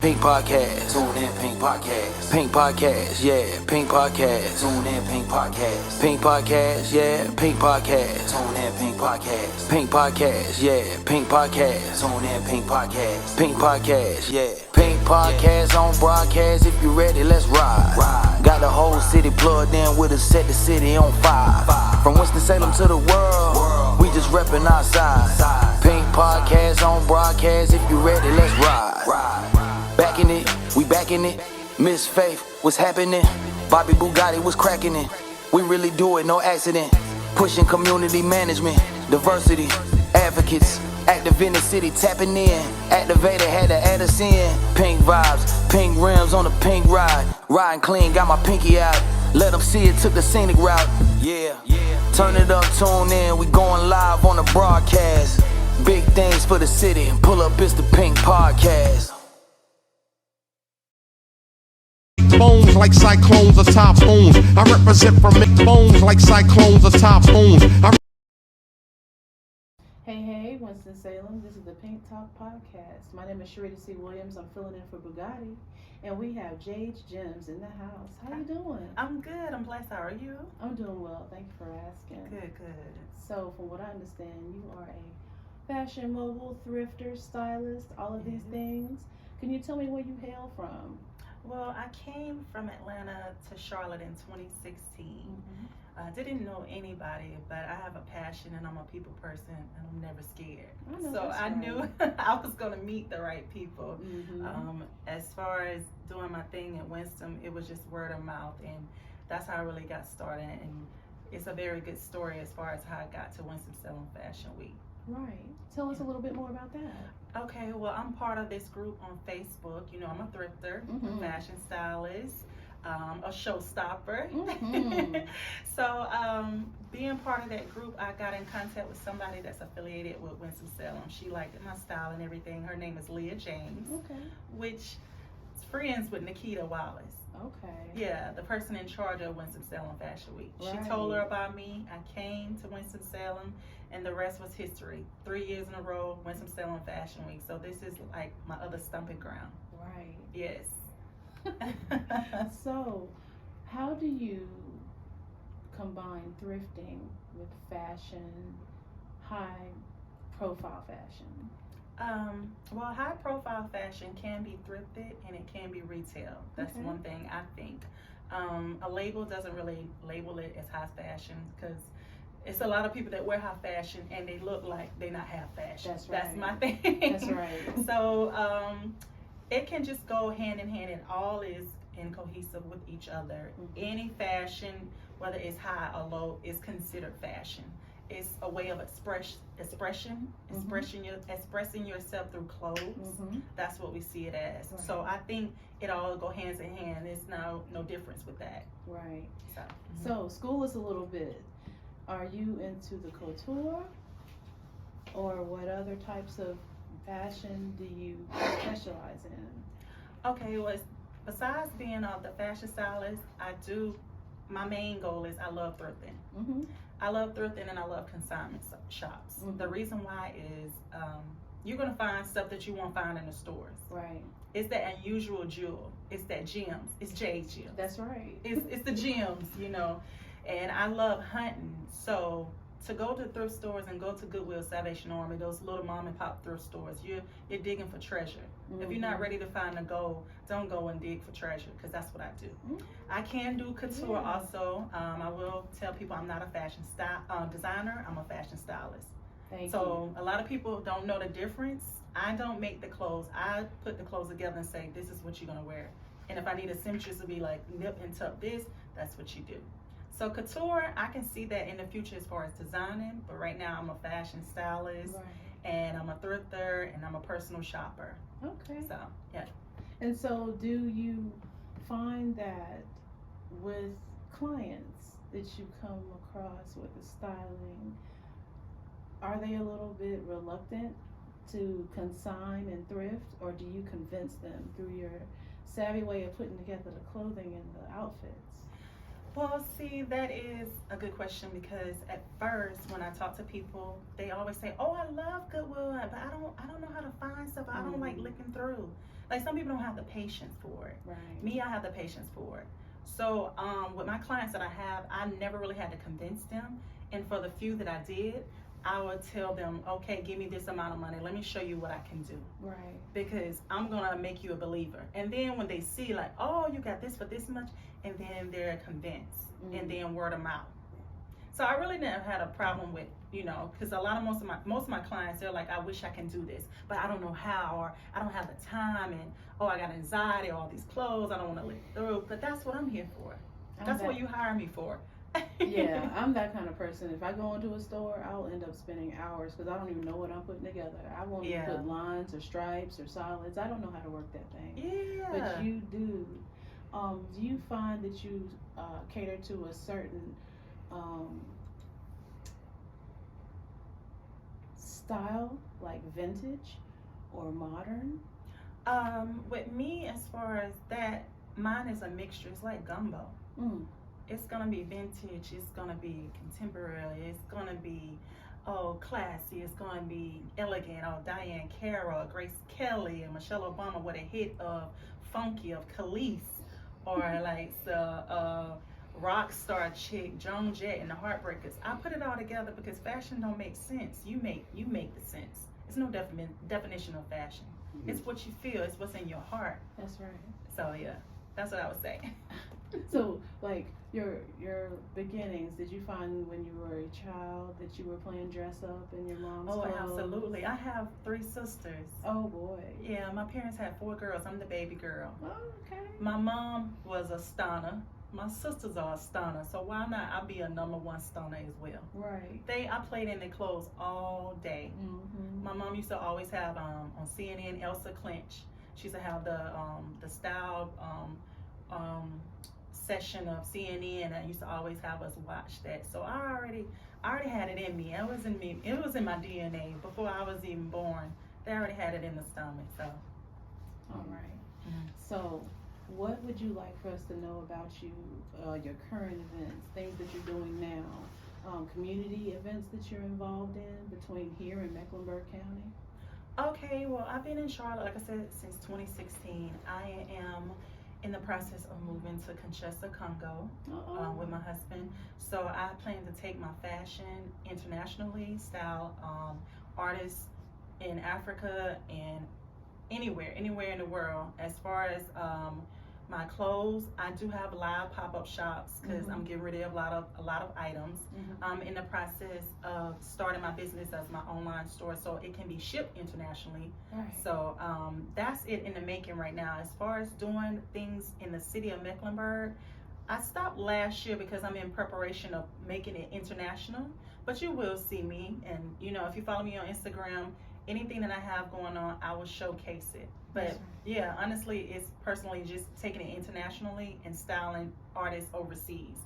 Pink Podcast. Tune in, Pink Podcast. Pink Podcast, yeah, Pink Podcast. Tune in, Pink Podcast. Pink Podcast, yeah, Pink Podcast. Tune in, Pink Podcast. Pink Podcast, yeah, Pink Podcast. Tune in, Pink Podcast. Pink Podcast, yeah. Pink Podcast on broadcast. If you ready, let's ride. Got the whole city plugged in with us, set the city on fire. From Winston Salem to the world, we just reppin' our side. Pink Podcast on broadcast. If you ready, let's ride. Backing it, we backing it. Miss Faith, what's happening? Bobby Bugatti was cracking it. We really do it, no accident. Pushing community management, diversity, advocates. Active in the city, tapping in. Activator had to add us in. Pink vibes, pink rims on the pink ride. Riding clean, got my pinky out. Let them see it, took the scenic route. Yeah. Turn it up, tune in. We going live on the broadcast. Big things for the city. Pull up, it's the Pink Podcast. Bones like cyclones or typhoons. I represent from bones like cyclones or typhoons. Hey, Winston Salem. This is the Pink Talk Podcast. My name is Sharita C. Williams. I'm filling in for Bugatti. And we have Jade Gemz in the house. How you doing? I'm good. I'm blessed. How are you? I'm doing well. Thank you for asking. Good. So, from what I understand, you are a fashion mogul, thrifter, stylist, all of these things. Can you tell me where you hail from? Well, I came from Atlanta to Charlotte in 2016. I didn't know anybody, but I have a passion and I'm a people person and I'm never scared. So I knew I was going to meet the right people. As far as doing my thing at Winston, it was just word of mouth, and that's how I really got started. And it's a very good story as far as how I got to Winston Salem Fashion Week. Right. Tell us a little bit more about that. Okay, well, I'm part of this group on Facebook. You know, I'm a thrifter, a fashion stylist, a showstopper. So being part of that group, I got in contact with somebody that's affiliated with Winston-Salem. She liked my style and everything. Her name is James, which is friends with Nikita Wallace. Yeah, the person in charge of Winston-Salem Fashion Week. She told her about me. I came to Winston-Salem, and the rest was history. 3 years in a row, Winston-Salem Fashion Week. So this is like my other stomping ground. Right. Yes. So, how do you combine thrifting with fashion, high-profile fashion? Well, high-profile fashion can be thrifted and it can be retail. That's one thing I think. A label doesn't really label it as high fashion because it's a lot of people that wear high fashion and they look like they're not half fashion. That's right. That's my thing. That's right. So it can just go hand in hand, and all is in cohesive with each other. Any fashion, whether it's high or low, is considered fashion. It's a way of expressing yourself through clothes. That's what we see it as. Right. So I think it all go hands in hand. There's no difference with that. Right. So school is a little bit. Are you into the couture, or what other types of fashion do you specialize in? Okay, well, besides being the fashion stylist, my main goal is I love thrifting. I love thrifting and I love consignment shops. The reason why is you're going to find stuff that you won't find in the stores. Right. It's that unusual jewel. It's that gems. It's Jade gems. That's right. It's the gems, you know. And I love hunting. So to go to thrift stores and go to Goodwill, Salvation Army, those little mom and pop thrift stores, you're digging for treasure. If you're not ready to find the gold, don't go and dig for treasure, because that's what I do. I can do couture also. I will tell people I'm not a fashion designer. I'm a fashion stylist. So a lot of people don't know the difference. I don't make the clothes. I put the clothes together and say, this is what you're going to wear. And if I need a seamstress to be like, nip and tuck this, that's what you do. So couture, I can see that in the future as far as designing, but right now I'm a fashion stylist, and I'm a thrifter, and I'm a personal shopper. Okay. So, yeah. And so do you find that with clients that you come across with the styling, are they a little bit reluctant to consign and thrift, or do you convince them through your savvy way of putting together the clothing and the outfits? Well, see, that is a good question, because at first when I talk to people, they always say, "Oh, I love Goodwill, but I don't know how to find stuff. I don't like looking through." Like some people don't have the patience for it. Right. Me, I have the patience for it. So with my clients that I have, I never really had to convince them. And for the few that I did, I would tell them, okay, give me this amount of money. Let me show you what I can do. Right. Because I'm gonna make you a believer. And then when they see like, oh, you got this for this much, and then they're convinced, and then word of mouth. So I really never had a problem with, you know, because most of my clients, they're like, I wish I can do this, but I don't know how, or I don't have the time, and oh, I got anxiety, all these clothes, I don't want to live through. But that's what I'm here for. That's what you hire me for. Yeah, I'm that kind of person. If I go into a store, I'll end up spending hours because I don't even know what I'm putting together. I won't even put lines or stripes or solids. I don't know how to work that thing. Yeah. But you do. Do you find that you cater to a certain style, like vintage or modern? With me, as far as that, mine is a mixture. It's like gumbo. It's gonna be vintage, it's gonna be contemporary, it's gonna be classy, it's gonna be elegant, Diane Carroll, Grace Kelly, and Michelle Obama with a hit of funky of Khalees, or like the rock star chick Joan Jett and the Heartbreakers. I put it all together because fashion don't make sense. You make the sense. It's no definition of fashion. It's what you feel. It's what's in your heart. That's right. So yeah, that's what I would say. So, like, your beginnings, did you find when you were a child that you were playing dress up in your mom's clothes? Absolutely. I have 3 sisters. Oh, boy. Yeah, my parents had 4 girls. I'm the baby girl. Oh, okay. My mom was a stunner. My sisters are a stunner. So why not I'll be a #1 stunner as well. Right. I played in their clothes all day. My mom used to always have on CNN Elsa Clinch. She used to have the style session of CNN, and I used to always have us watch that. So I already had it in me. It was in me. It was in my DNA before I was even born. They already had it in the stomach. So. All right. So, what would you like for us to know about you, your current events, things that you're doing now, community events that you're involved in between here and Mecklenburg County? Okay. Well, I've been in Charlotte, like I said, since 2016. I am in the process of moving to Kinshasa, Congo, with my husband. So I plan to take my fashion internationally, style artists in Africa and anywhere in the world. As far as my clothes, I do have live pop-up shops because I'm getting rid of a lot of items. I'm in the process of starting my business as my online store, so it can be shipped internationally. Right. So that's it in the making right now. As far as doing things in the city of Mecklenburg, I stopped last year because I'm in preparation of making it international. But you will see me, and you know, if you follow me on Instagram, anything that I have going on, I will showcase it. But yeah, honestly, it's personally just taking it internationally and styling artists overseas.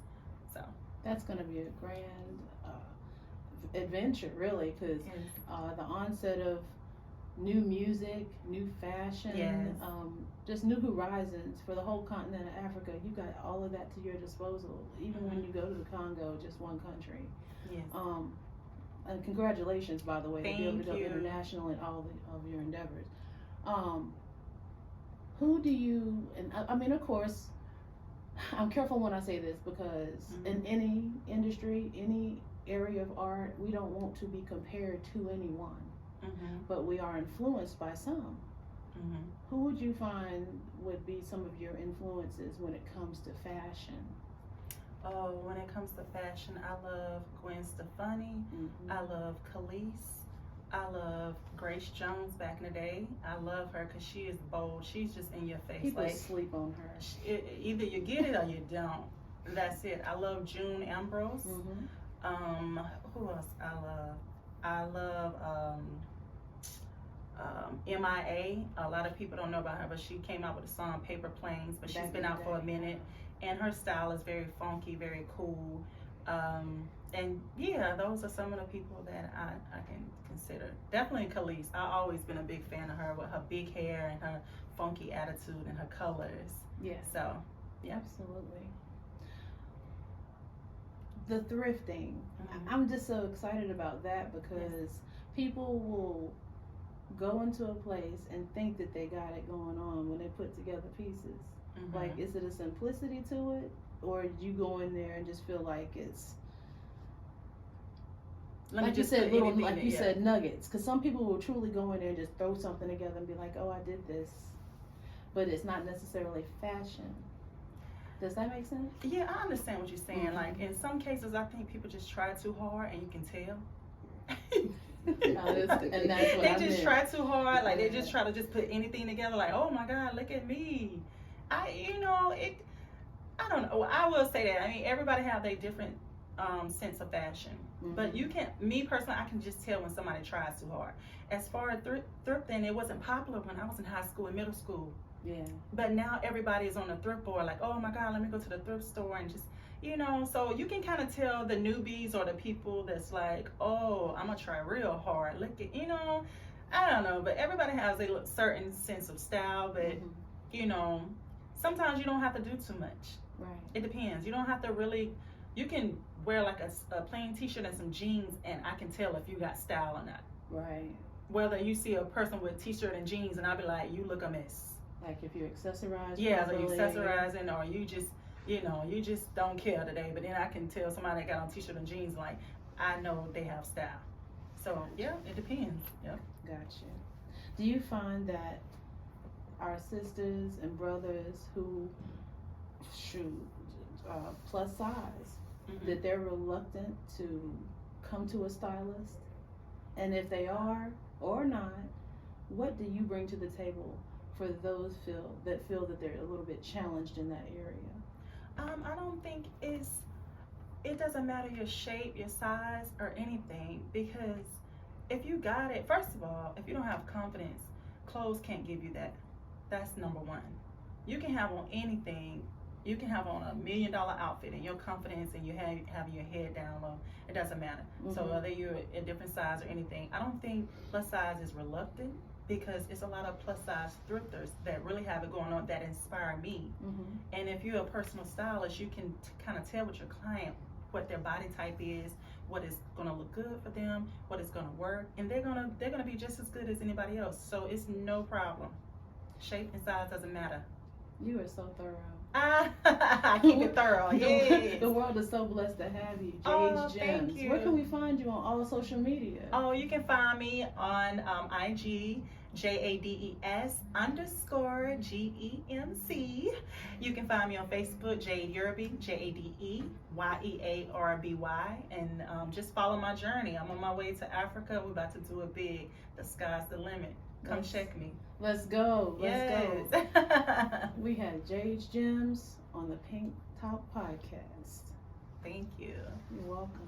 So that's going to be a grand adventure, really, because the onset of new music, new fashion, just new horizons for the whole continent of Africa. You got all of that to your disposal, even when you go to the Congo, just one country. Yes. And congratulations, by the way, to be able to go Thank you. international in all of your endeavors. Who do you, and I mean, of course, I'm careful when I say this because in any industry, any area of art, we don't want to be compared to anyone, but we are influenced by some. Who would you find would be some of your influences when it comes to fashion? Oh, when it comes to fashion, I love Gwen Stefani. I love Khalees. I love Grace Jones back in the day. I love her because she is bold. She's just in your face. People like sleep on her. Either you get it or you don't. That's it. I love June Ambrose. Who else I love? I love MIA. A lot of people don't know about her, but she came out with a song Paper Planes, but she's been out for a minute. And her style is very funky, very cool. And yeah, those are some of the people that I can consider. Definitely Khalees. I've always been a big fan of her with her big hair and her funky attitude and her colors. Yeah. So, yeah. Absolutely. The thrifting. I'm just so excited about that because people will go into a place and think that they got it going on when they put together pieces? Mm-hmm. Like, is it a simplicity to it, or you go in there and just feel like it's like you said, little, like you said, nuggets? Because some people will truly go in there and just throw something together and be like, oh, I did this, but it's not necessarily fashion. Does that make sense? Yeah, I understand what you're saying. Mm-hmm. Like, in some cases, I think people just try too hard, and you can tell. And that's what they just try too hard. Like, they just try to just put anything together. Like, oh my God, look at me. I don't know. I will say that. I mean, everybody have their different sense of fashion. Mm-hmm. But you can, me personally, I can just tell when somebody tries too hard. As far as thrifting, it wasn't popular when I was in high school and middle school. Yeah. But now everybody is on the thrift board, like, oh my God, let me go to the thrift store and just, so you can kind of tell the newbies or the people that's like, oh, I'm gonna try real hard. Look at, I don't know, but everybody has a certain sense of style, but sometimes you don't have to do too much. Right. It depends. You don't have to really, you can wear like a plain t-shirt and some jeans, and I can tell if you got style or not. Right. Whether you see a person with t-shirt and jeans and I'll be like, you look a mess. Like if you accessorize. Yeah, so you accessorizing, or you just, you just don't care today. But then I can tell somebody that got on t-shirt and jeans, like, I know they have style. So yeah, it depends. Yep. Gotcha. Do you find that our sisters and brothers who plus size, Mm-hmm. that they're reluctant to come to a stylist? And if they are or not, what do you bring to the table for those that feel that they're a little bit challenged in that area? I don't think it doesn't matter your shape, your size, or anything, because if you got it, first of all, if you don't have confidence, clothes can't give you that. That's number one. You can have on anything. You can have on $1 million outfit and your confidence and you having your head down low. It doesn't matter. Mm-hmm. So whether you're a different size or anything, I don't think plus size is reluctant, because it's a lot of plus size thrifters that really have it going on that inspire me. Mm-hmm. And if you're a personal stylist, you can kind of tell with your client what their body type is, what is going to look good for them, what is going to work, and they're gonna be just as good as anybody else. So it's no problem. Shape and size doesn't matter. You are so thorough. I keep it thorough. Yes. The world is so blessed to have you, Jade's Gemz. Thank you. Where can we find you on all social media? Oh, you can find me on IG, JADES _GEMC. You can find me on Facebook, Jade Yerby, JADEYEARBY, and just follow my journey. I'm on my way to Africa. We're about to do it big. The sky's the limit. Come check me. Let's go. Let's go. We had Jade's Gemz on the Pink Top Podcast. Thank you. You're welcome.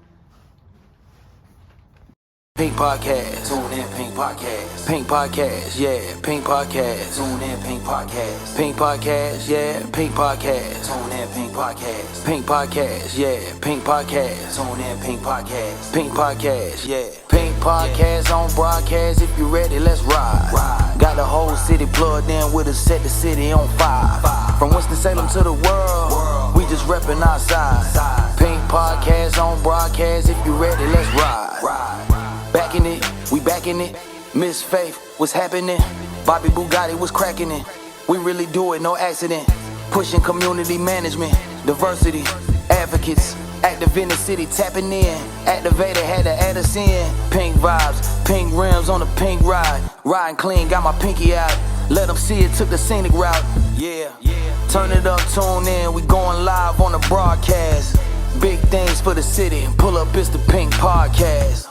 Pink Podcast. Tune in, Pink Podcast. Pink Podcast, yeah. Pink Podcast. Tune in, Pink Podcast. Pink Podcast, yeah. Pink Podcast. Tune in, Pink Podcast. Pink Podcast, yeah. Pink Podcast. Tune in, Pink Podcast. Pink Podcast, yeah. Pink Podcast on broadcast. If you ready, let's ride. Got the whole city plugged in with us, set the city on fire. From Winston Salem to the world, we just reppin' our side. Pink Podcast on broadcast. If you ready, let's ride. Backing it, we backing it. Miss Faith, what's happening? Bobby Bugatti was cracking it. We really do it, no accident. Pushing community management, diversity, advocates. Active in the city, tapping in. Activator had to add us in. Pink vibes, pink rims on the pink ride. Riding clean, got my pinky out. Let them see it, took the scenic route. Yeah, turn it up, tune in. We going live on the broadcast. Big things for the city. Pull up, it's the Pink Podcast.